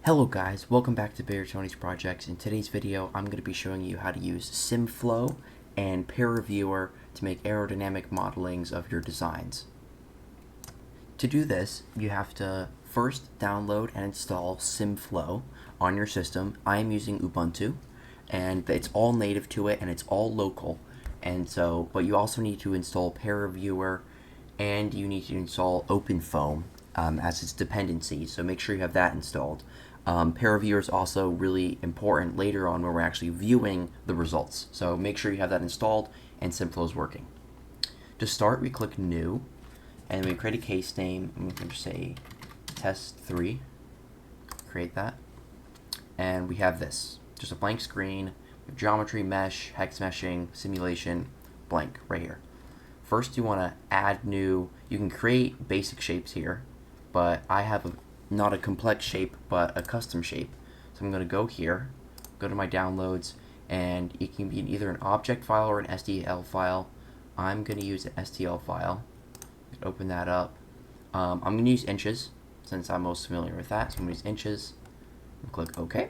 Hello guys, welcome back to Bear Tony's Projects. In today's video, I'm going to be showing you how to use SimFlow and Peer Reviewer to make aerodynamic modelings of your designs. To do this, you have to first download and install SimFlow on your system. I am using Ubuntu, and it's all native to it, and it's all local. But you also need to install Peer Reviewer, and you need to install OpenFOAM as its dependency, so make sure you have that installed. Peer Reviewer is also really important later on when we're actually viewing the results, so make sure you have that installed and SimFlow is working. To start, we click New, and we create a case name, and we can just say Test3, create that, and we have this, just a blank screen, geometry, mesh, hex meshing, simulation, blank, right here. First, you want to add new. You can create basic shapes here, but I have not a complex shape, but a custom shape. So I'm going to go here, go to my downloads, and it can be either an object file or an STL file. I'm going to use an STL file. Open that up. I'm going to use inches, since I'm most familiar with that. So I'm going to use inches, and click OK.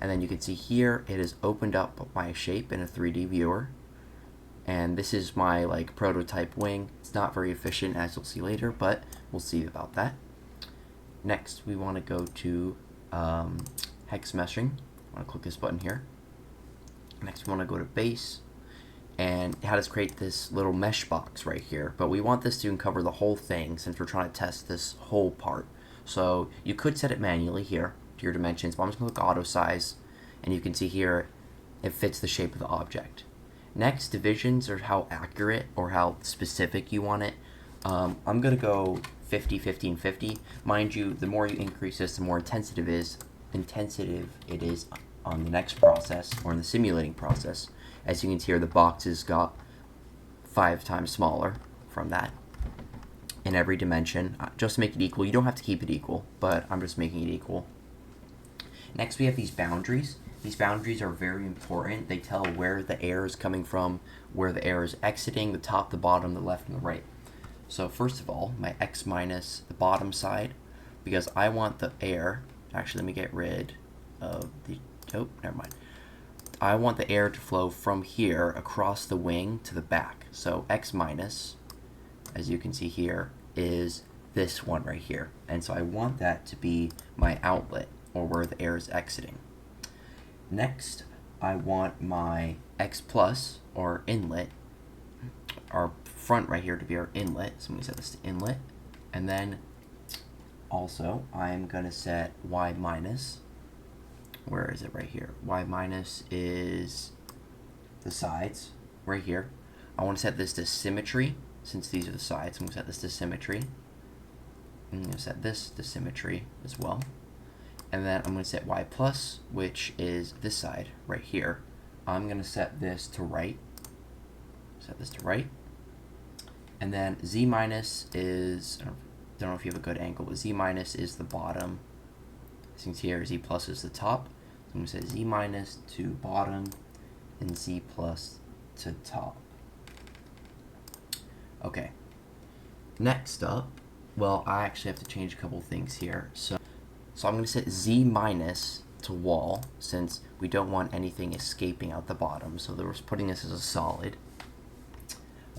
And then you can see here, it has opened up my shape in a 3D viewer. And this is my prototype wing. It's not very efficient, as you'll see later, but we'll see about that. Next, we want to go to hex meshing. I want to click this button here. Next, we want to go to base, and it has create this little mesh box right here. But we want this to cover the whole thing since we're trying to test this whole part. So you could set it manually here to your dimensions, but I'm just going to click auto size, and you can see here it fits the shape of the object. Next, divisions are how accurate or how specific you want it. I'm going to go 50, 15, 50. Mind you, the more you increase this, the more intensive it is on the next process, or in the simulating process. As you can see here, the boxes got 5 times smaller from that in every dimension. Just to make it equal. You don't have to keep it equal, but I'm just making it equal. Next, we have these boundaries. These boundaries are very important. They tell where the air is coming from, where the air is exiting, the top, the bottom, the left, and the right. So first of all, my x minus the bottom side, because I want the air, actually let me get rid of the, oh, never mind. I want the air to flow from here across the wing to the back. So x minus, as you can see here, is this one right here. And so I want that to be my outlet, or where the air is exiting. Next, I want my x plus, or inlet, our front right here to be our inlet. So I'm going to set this to inlet. And then also, I'm going to set y minus. Where is it right here? Y minus is the sides right here. I want to set this to symmetry, since these are the sides. I'm going to set this to symmetry. I'm going to set this to symmetry as well. And then I'm going to set y plus, which is this side right here. I'm going to set this to right. Set this to right. And then z minus is, I don't know if you have a good angle, but z minus is the bottom. As you can see here, z plus is the top. So I'm going to set z minus to bottom and z plus to top. Okay. Next up, well, I actually have to change a couple things here. So I'm going to set z minus to wall, since we don't want anything escaping out the bottom. So we're putting this as a solid.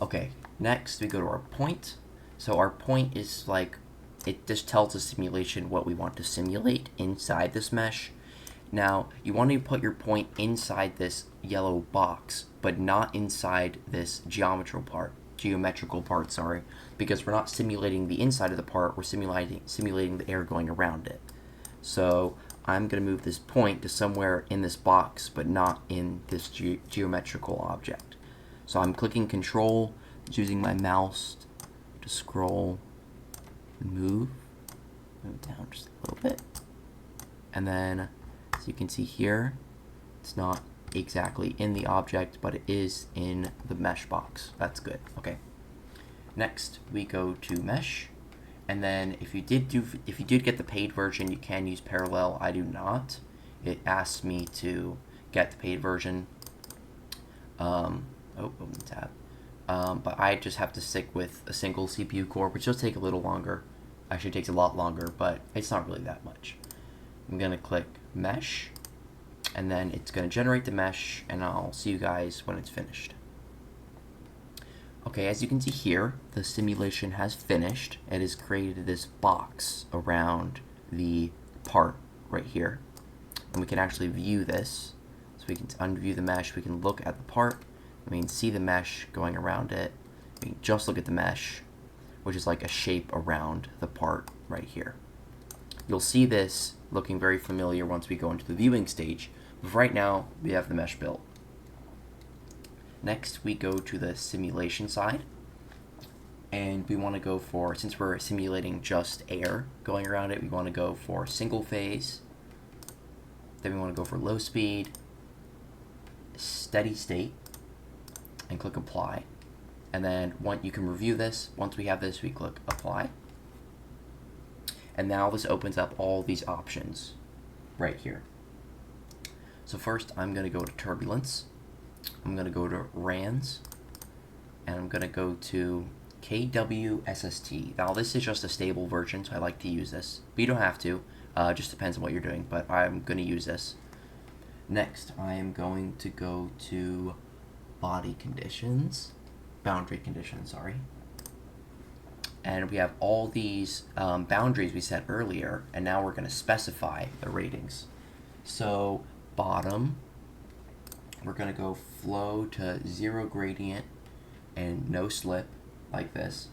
Okay, next we go to our point. So our point is it just tells the simulation what we want to simulate inside this mesh. Now, you want to put your point inside this yellow box, but not inside this geometrical part, sorry, because we're not simulating the inside of the part, we're simulating the air going around it. So I'm going to move this point to somewhere in this box, but not in this geometrical object. So I'm clicking Control, using my mouse to scroll and move down just a little bit. And then, as you can see here, it's not exactly in the object, but it is in the mesh box. That's good. Okay. Next, we go to Mesh. And then if you did get the paid version, you can use Parallel. I do not. It asks me to get the paid version. Open the tab. But I just have to stick with a single CPU core, which does take a little longer. Actually, it takes a lot longer, but it's not really that much. I'm going to click Mesh, and then it's going to generate the mesh, and I'll see you guys when it's finished. Okay, as you can see here, the simulation has finished. It has created this box around the part right here. And we can actually view this. So we can unview the mesh, we can look at the part, we can see the mesh going around it. We can just look at the mesh, which is like a shape around the part right here. You'll see this looking very familiar once we go into the viewing stage, but right now we have the mesh built. Next, we go to the simulation side, and we want to go for, since we're simulating just air going around it, we want to go for single phase, then we want to go for low speed, steady state, and click apply. And then you can review this. Once we have this, we click apply. And now this opens up all these options right here. So first, I'm going to go to turbulence. I'm going to go to RANs, and I'm going to go to KWSST. Now this is just a stable version, so I like to use this, but you don't have to. It just depends on what you're doing, but I'm going to use this. Next, I am going to go to boundary conditions, sorry. And we have all these boundaries we set earlier, and now we're going to specify the ratings. So bottom, we're going to go flow to 0 gradient and no slip, like this.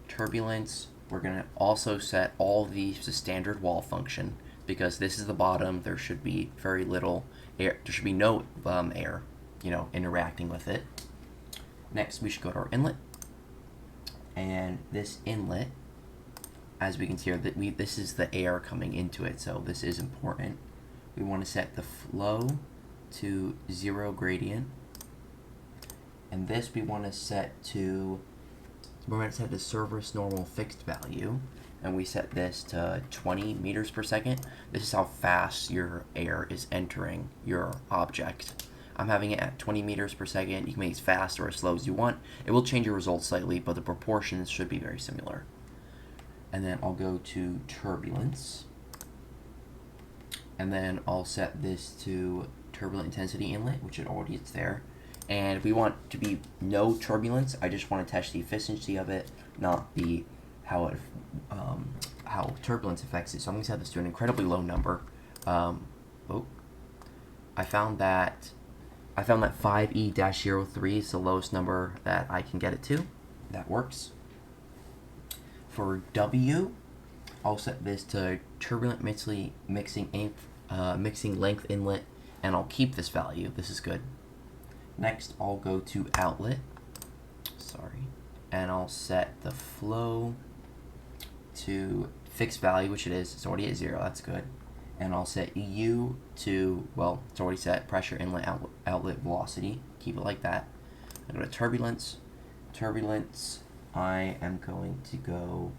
Turbulence, we're going to also set all these to standard wall function, because this is the bottom. There should be very little air, there should be no air, interacting with it. Next, we should go to our inlet, and this inlet, as we can see here, this is the air coming into it, so this is important. We want to set the flow to 0 gradient, and this we want to set to, the service normal fixed value, and we set this to 20 meters per second. This is how fast your air is entering your object. I'm having it at 20 meters per second. You can make it as fast or as slow as you want. It will change your results slightly, but the proportions should be very similar. And then I'll go to turbulence, and then I'll set this to turbulent intensity inlet, which it already is there. And if we want to be no turbulence, I just want to test the efficiency of it, not the how turbulence affects it. So I'm going to set this to an incredibly low number. I found that 5E-03 is the lowest number that I can get it to. That works. For W, I'll set this to turbulent mixing length inlet, and I'll keep this value. This is good. Next, I'll go to outlet, and I'll set the flow to fixed value, which it is. It's already at 0. That's good. And I'll set U to, well, it's already set, pressure inlet outlet velocity. Keep it like that. I go to turbulence. Turbulence, I am going to go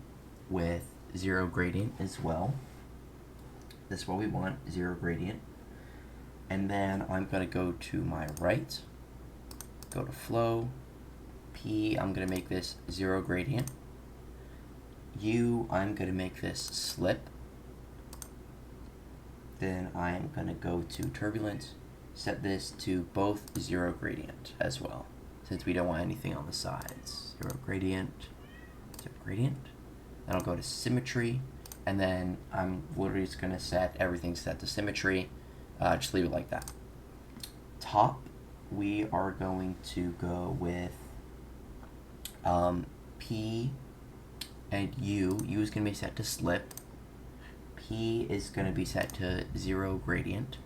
with 0 gradient as well. This is what we want, 0 gradient. And then I'm going to go to my right, go to flow. P, I'm going to make this 0 gradient. U, I'm going to make this slip. Then I'm going to go to turbulence, set this to both 0 gradient as well, since we don't want anything on the sides. 0 gradient, 0 gradient. Then I'll go to symmetry, and then I'm literally just going to set everything set to symmetry. Just leave it like that. Top, we are going to go with P and U. U is going to be set to slip. P is going to be set to 0 gradient.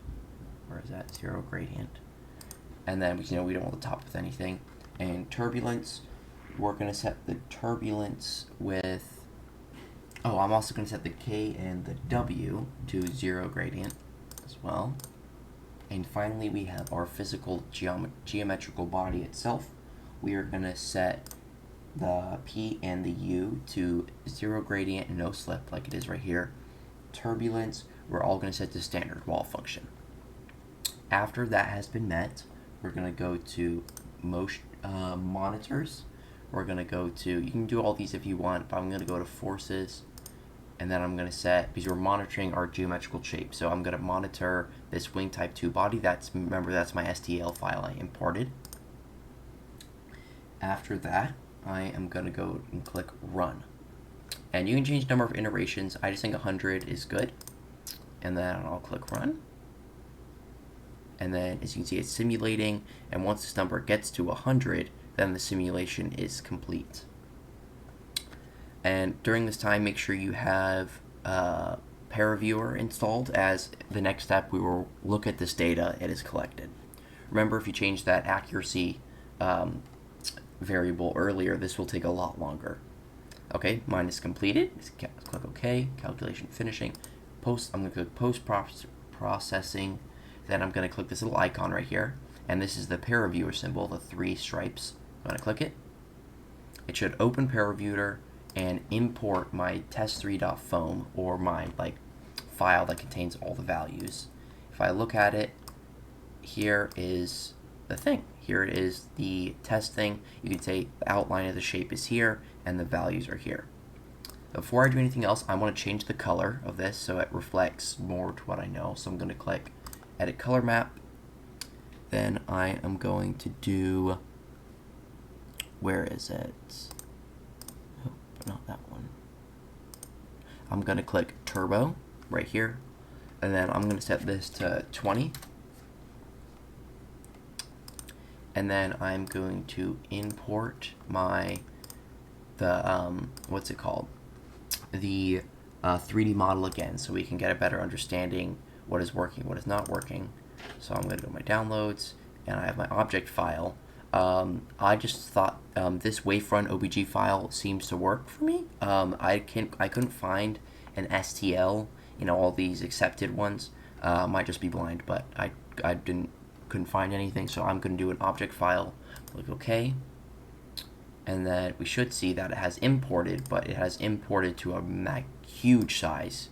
Where is that? 0 gradient. And then we don't want the top with anything. And turbulence, we're going to set the turbulence with, I'm also going to set the K and the W to 0 gradient as well. And finally, we have our physical geometrical body itself. We are going to set the P and the U to 0 gradient and no slip, like it is right here. Turbulence, we're all going to set to standard wall function. After that has been met, we're going to go to motion monitors. We're going to go to, you can do all these if you want, but I'm going to go to forces, and then I'm going to set, because we're monitoring our geometrical shape, so I'm going to monitor this wing type 2 body. Remember, that's my STL file I imported. After that, I am going to go and click run. And you can change the number of iterations. I just think 100 is good. And then I'll click run. And then, as you can see, it's simulating. And once this number gets to 100, then the simulation is complete. And during this time, make sure you have ParaViewer installed, as the next step we will look at this data it is collected. Remember, if you change that accuracy variable earlier, this will take a lot longer. Okay, mine is completed. Click OK, calculation finishing. I'm going to click post-processing. Then I'm going to click this little icon right here, and this is the ParaViewer symbol, the 3 stripes. I'm going to click it. It should open ParaViewer and import my test3.foam, or my file that contains all the values. If I look at it, here is the thing. Here it is, the test thing. You can say the outline of the shape is here and the values are here. Before I do anything else, I want to change the color of this so it reflects more to what I know. So I'm going to click edit color map. Then I am going to do, where is it? Oh, not that one. I'm going to click turbo right here, and then I'm going to set this to 20. And then I'm going to import what's it called? The 3D model again, so we can get a better understanding what is working, what is not working. So I'm going to go to my downloads, and I have my object file. I just thought this wavefront OBJ file seems to work for me. I couldn't find an STL, all these accepted ones. Might just be blind, but I couldn't find anything, so I'm going to do an object file. Click OK, and then we should see that it has imported, but it has imported to a huge size.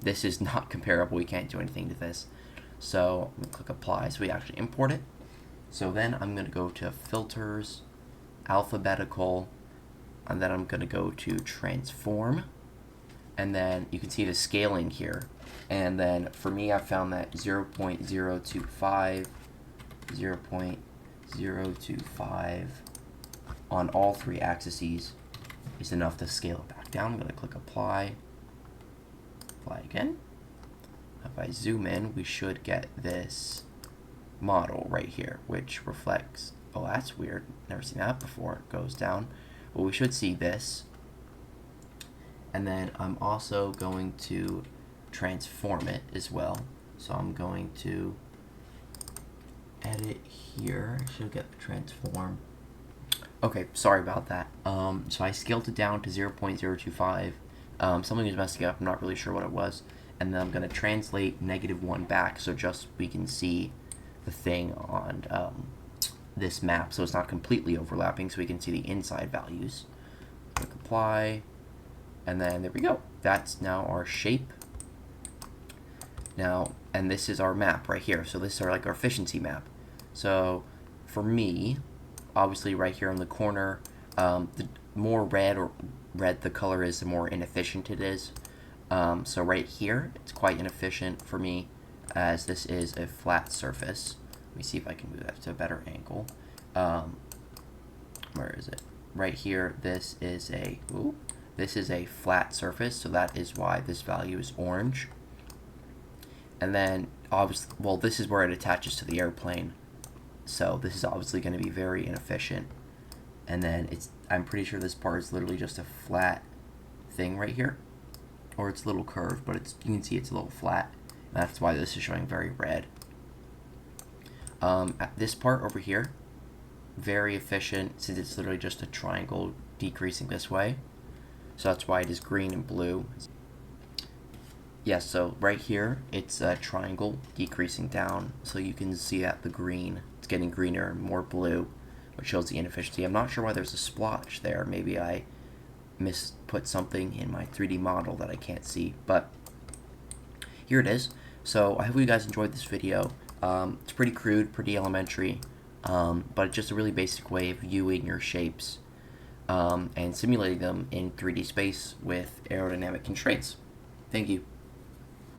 This is not comparable. We can't do anything to this. So I'm going to click apply, so we actually import it. So then I'm going to go to filters, alphabetical, and then I'm going to go to transform, and then you can see the scaling here. And then for me, I found that 0.025, 0.025 on all 3 axes is enough to scale it back down. I'm going to click apply, apply again. If I zoom in, we should get this model right here, which reflects, oh, that's weird, never seen that before. It goes down. Well, we should see this. And then I'm also going to transform it as well. So I'm going to edit here. I should get the transform. Okay, sorry about that. So I scaled it down to 0.025. Something was messing up. I'm not really sure what it was. And then I'm going to translate -1 back, so just we can see the thing on this map, so it's not completely overlapping, so we can see the inside values. Click apply, and then there we go. That's now our shape. Now, and this is our map right here. So this is our efficiency map. So for me, obviously right here in the corner, the more red the color is, the more inefficient it is. So right here, it's quite inefficient for me, as this is a flat surface. Let me see if I can move that to a better angle. Where is it? Right here, this is a flat surface, so that is why this value is orange. And then, obviously, well, this is where it attaches to the airplane, so this is obviously going to be very inefficient. And then I'm pretty sure this part is literally just a flat thing right here, or it's a little curved, but you can see it's a little flat. That's why this is showing very red. At this part over here, very efficient, since it's literally just a triangle decreasing this way. So that's why it is green and blue. Yes, so right here, it's a triangle decreasing down, so you can see that the green, it's getting greener and more blue, which shows the inefficiency. I'm not sure why there's a splotch there. Maybe I put something in my 3D model that I can't see, but here it is. So I hope you guys enjoyed this video. It's pretty crude, pretty elementary, but it's just a really basic way of viewing your shapes. and simulating them in 3D space with aerodynamic constraints. Thank you.